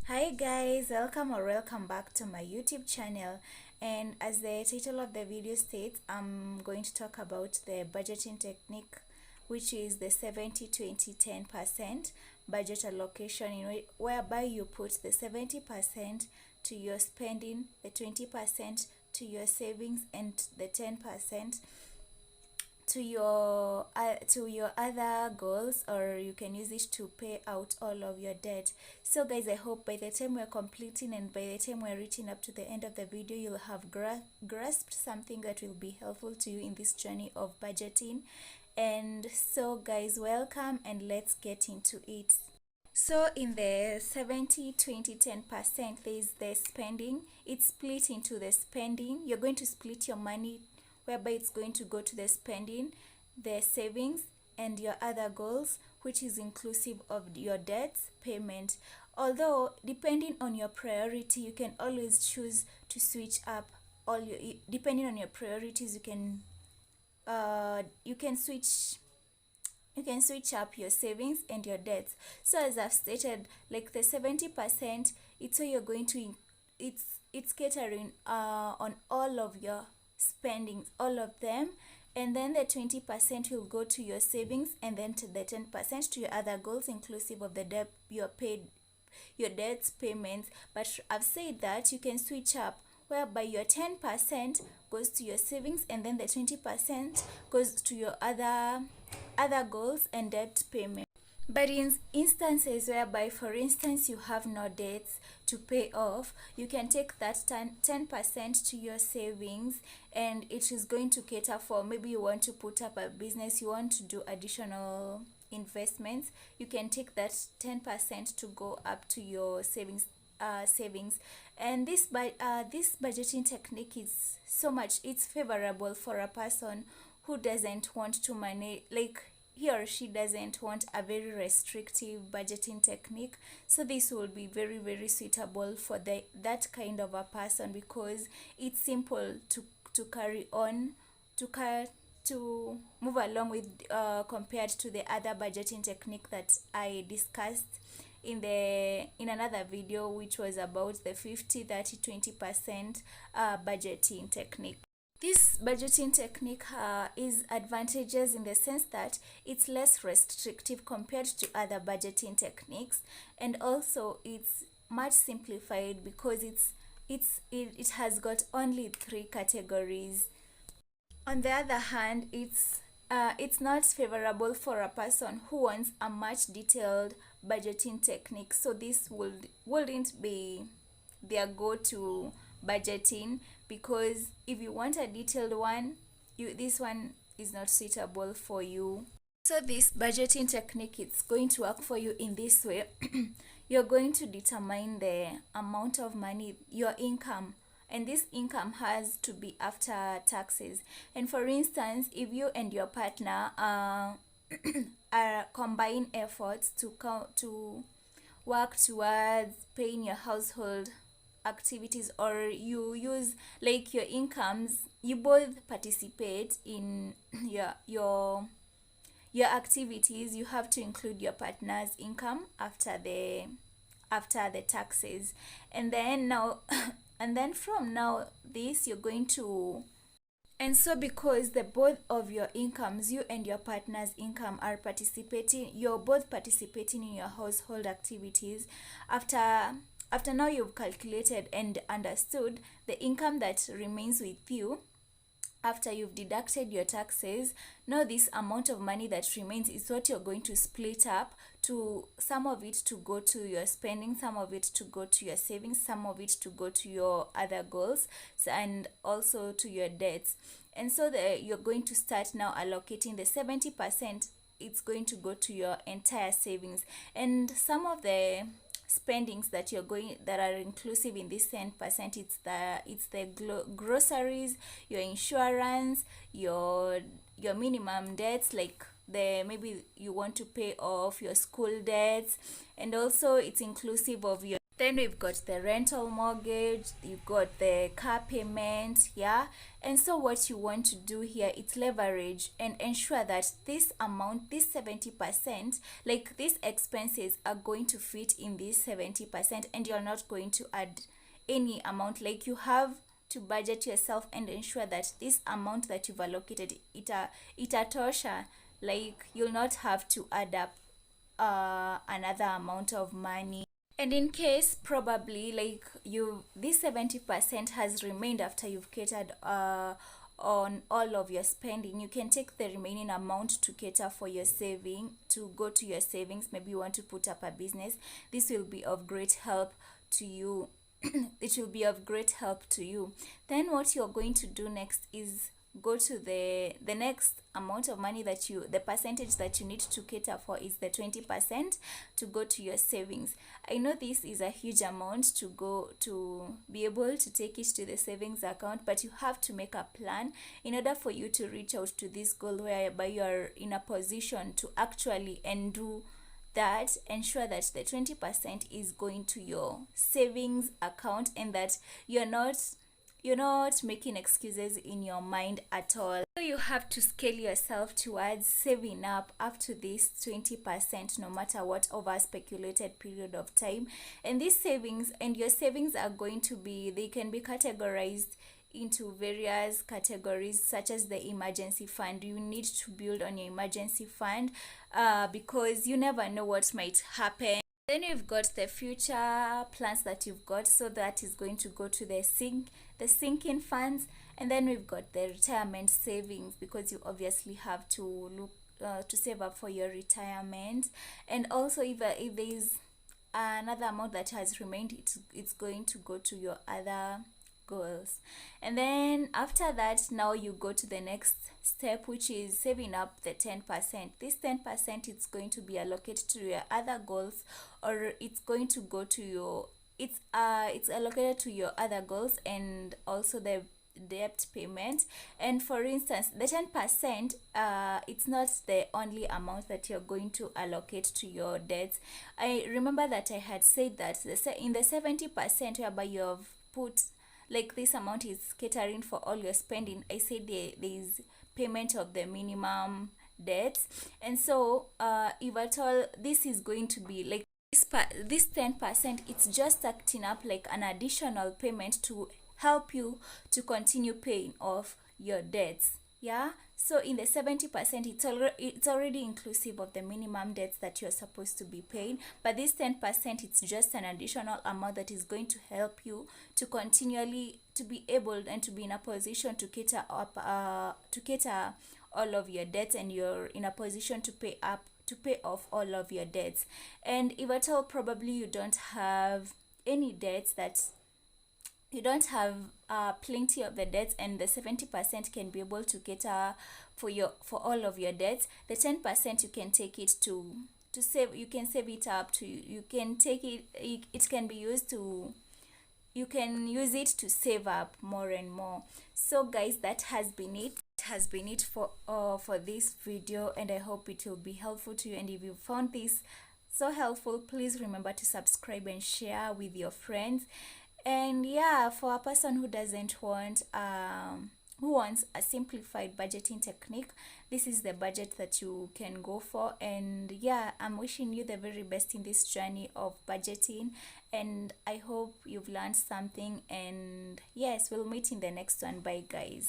Hi guys, welcome back to my YouTube channel. And as the title of the video states, I'm going to talk about the budgeting technique, which is the 70-20-10% budget allocation, whereby you put the 70% to your spending, the 20% to your savings, and the 10% to your other goals, or you can use it to pay out all of your debt. So guys, I hope by the time we're completing and by the time we're reaching up to the end of the video, you'll have grasped something that will be helpful to you in this journey of budgeting. And so guys, welcome, and let's get into it. So in the 70-20-10%, there is the spending. It's split into the spending. You're going to split your money whereby it's going to go to the spending, the savings, and your other goals, which is inclusive of your debts payment. Although depending on your priority, you can always choose to switch up all your, depending on your priorities, you can switch up your savings and your debts. So as I've stated, like the 70%, it's where you're going to it's catering on all of your spendings, all of them, and then the 20% will go to your savings, and then to the 10% to your other goals, inclusive of the debt your debts payments. But I've said that you can switch up whereby your 10% goes to your savings, and then the 20% goes to your other goals and debt payment. But in instances whereby, for instance, you have no debts to pay off, you can take that 10% to your savings, and it is going to cater for, maybe you want to put up a business, you want to do additional investments, you can take that 10% to go up to your savings. And this budgeting technique is it's favorable for a person who doesn't want to manage, like he or she doesn't want a very restrictive budgeting technique. So this will be very, very suitable for that kind of a person, because it's simple to carry on, to move along with, compared to the other budgeting technique that I discussed in another video, which was about the 50-30-20% budgeting technique. This budgeting technique is advantageous in the sense that it's less restrictive compared to other budgeting techniques, and also it's much simplified because it has got only 3 categories. On the other hand, it's not favorable for a person who wants a much detailed budgeting technique. So this wouldn't be their go-to budgeting, because if you want a detailed one, this one is not suitable for you. So this budgeting technique, it's going to work for you in this way. You're going to determine the amount of money, your income, and this income has to be after taxes. And for instance, if you and your partner are combine efforts to work towards paying your household activities, or you use like your incomes, you both participate in your activities, you have to include your partner's income after the taxes. And then now and then from now this you're going to, and so because the both of your incomes, you and your partner's income, are participating, you're both participating in your household activities. After now you've calculated and understood the income that remains with you after you've deducted your taxes. Now this amount of money that remains is what you're going to split up, to some of it to go to your spending, some of it to go to your savings, some of it to go to your other goals, and also to your debts. And so you're going to start now allocating the 70%. It's going to go to your entire savings, and some of the spendings that are inclusive in this 10%, it's the groceries, your insurance, your minimum debts, like maybe you want to pay off your school debts, and also it's inclusive of your, then we've got the rental mortgage, you've got the car payment, yeah. And so what you want to do here is leverage and ensure that this amount, this 70%, like these expenses are going to fit in this 70%, and you're not going to add any amount. Like you have to budget yourself and ensure that this amount that you've allocated, itatosha. Like you'll not have to add up another amount of money. And in case probably like you, this 70% has remained after you've catered on all of your spending, you can take the remaining amount to cater for your saving, to go to your savings. Maybe you want to put up a business. This will be of great help to you. It will be of great help to you. Then what you're going to do next is go to the next amount of money that you, the percentage that you need to cater for is the 20% to go to your savings. I know this is a huge amount to go to be able to take it to the savings account, but you have to make a plan in order for you to reach out to this goal whereby you are in a position to actually and do that. Ensure that the 20% is going to your savings account, and that you're not making excuses in your mind at all. So you have to scale yourself towards saving up to this 20%, no matter what, over a speculated period of time. And these savings, and your savings are going to be, they can be categorized into various categories, such as the emergency fund. You need to build on your emergency fund because you never know what might happen. Then you've got the future plans that you've got, so that is going to go to the sinking funds. And then we've got the retirement savings, because you obviously have to look to save up for your retirement. And also if there is another amount that has remained, it's going to go to your other goals. And then after that, now you go to the next step, which is saving up the 10%. This 10%, it's going to be allocated to your other goals, or it's going to go to your, it's allocated to your other goals, and also the debt payment. And for instance, the 10%, it's not the only amount that you're going to allocate to your debts. I remember that I had said that in the 70% whereby you have put, like this amount is catering for all your spending, I said there is payment of the minimum debts. And so if at all, this is going to be like this 10%, it's just acting up like an additional payment to help you to continue paying off your debts. Yeah, so in the 70%, it's already inclusive of the minimum debts that you're supposed to be paying, but this 10%, it's just an additional amount that is going to help you to continually to be able and to be in a position to cater all of your debts, and you're in a position to pay off all of your debts. And if at all probably you don't have any debts, that you don't have plenty of the debts, and the 70% can be able to cater for all of your debts, the 10% you can take it to save. You can save it up to, you can take it can be used to, you can use it to save up more and more. So guys, that has been it for this video, and I hope it will be helpful to you. And if you found this so helpful, please remember to subscribe and share with your friends. And yeah, for a person who doesn't want who wants a simplified budgeting technique, this is the budget that you can go for. And yeah, I'm wishing you the very best in this journey of budgeting, and I hope you've learned something. And yes, we'll meet in the next one. Bye guys.